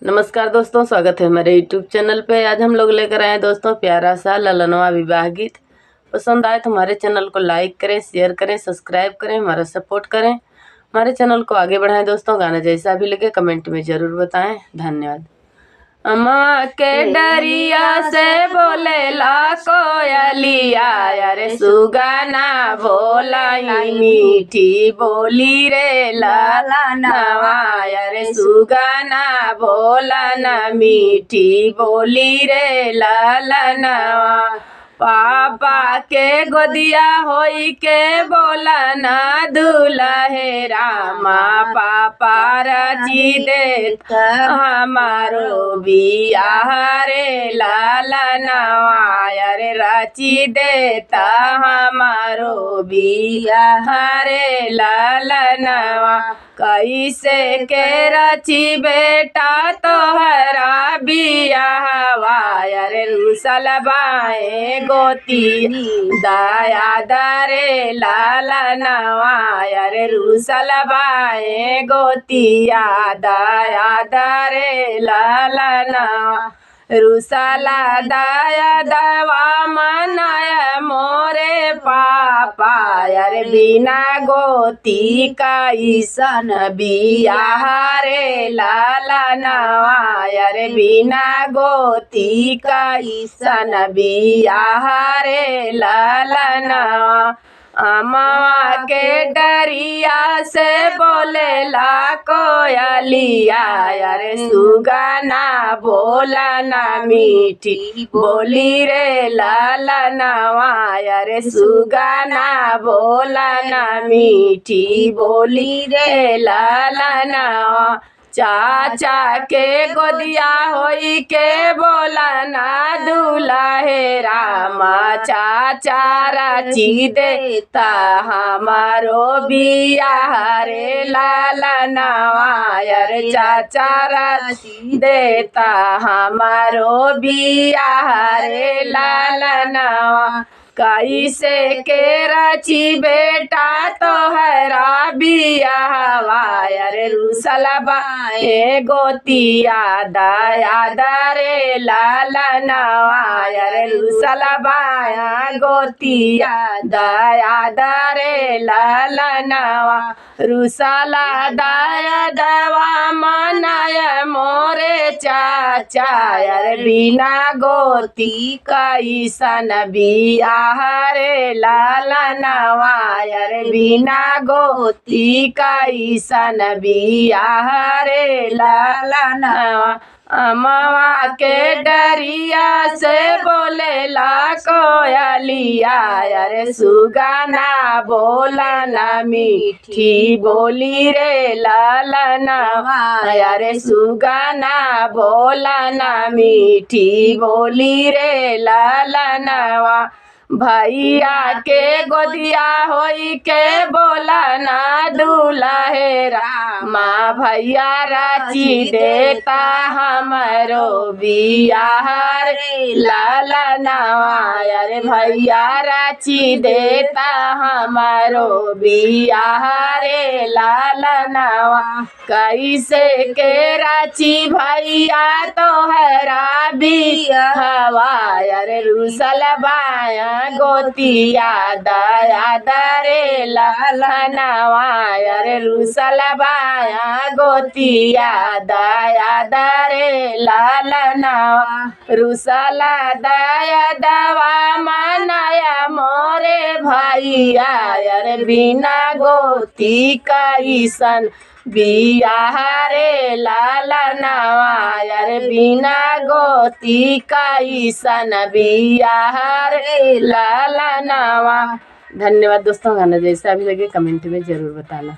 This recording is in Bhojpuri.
नमस्कार दोस्तों, स्वागत है हमारे यूट्यूब चैनल पे। आज हम लोग लेकर आए हैं दोस्तों प्यारा सा ललनवा विवाह गीत। पसंद आए तो हमारे चैनल को लाइक करें, शेयर करें, सब्सक्राइब करें, हमारा सपोर्ट करें, हमारे चैनल को आगे बढ़ाएं। दोस्तों गाना जैसा भी लगे कमेंट में ज़रूर बताएं। धन्यवाद। अम्मा के डरिया से बोले ला कोयलिया, अरे सुगाना बोलाई मीठी बोली रे लाला नवा, अरे सुगाना बोला न मीठी बोली रे लाला नवा। पापा के गोदिया होई के बोला ना दुल्हे रामा, पापा रची देत हमारो बियाह रे लाला नवा, अरे रची देता हमारो बियाह रे लाला नवा। कैसे के रची बेटा तोहरा बियाहवा, अरे रुसल बाए गोती दाया दरे लाला नवा, अरे रुसल बाए गोतिया दाया दरे लाला नवा। रुसला दाया दवा मनाया मोरे पापा, अरे बिना गोती का ईसन बियाह रे लाला नवा, अरे बिना गोती का ईसन बियाह रे लाला नवा। अम्मा के डरिया से बोले ला कोयलिया, अरे सुगाना बोला ना मीठी बोली रे लाला नवा, अरे सुगाना बोला ना मीठी बोली रे लाला नवा। चाचा के गोदिया होई के बोला ना दुल्हे रामा, चाचा रची देता हमारो बियाह रे लाला नवा, अरे चाचा रची देता हमारो बियाह रे लाला नवा। कैसे के रची बेटा तोहरा बियाहवा, अरे रुसल बाए गोतिया दाया दरे लाला नवा, अरे रुसल बाया गोतिया दाया दरे लाला नवा। रुसला दाया दवा मनाया मोरे चाचा, अरे बिना गोती का ईसन बियाह रे लाला नवा, अरे बिना गोती का ईसन बियाह रे लाला नवा। अम्मा के डरिया से बोले ला कोयलिया, अरे सुगाना बोला ना मीठी बोली रे लाला नवा, अरे सुगाना बोला ना मीठी बोली रे लाला नवा। भैया के गोदिया होई के बोला ना दुल्हे रामा, भैया रची देता हमारो बियाह रे लाला नवा, अरे भैया रची देता हमारो बियाह रे लाला नवा। कैसे के रची भैया तोहरा बियाहवा, अरे रुसल बाया गोतिया दाया दरे लाला नवा, अरे रुसल बाया गोतिया दाया दरे लाला नवा। रुसला दाया दवा मनाया मोरे भैया, अरे बिना गोती का ईसन बियाह रे लाला नवा, अरे बिना गोती का ईसन बियाह रे लाला नवा। धन्यवाद दोस्तों, गाना जैसा भी लगे कमेंट में ज़रूर बताना।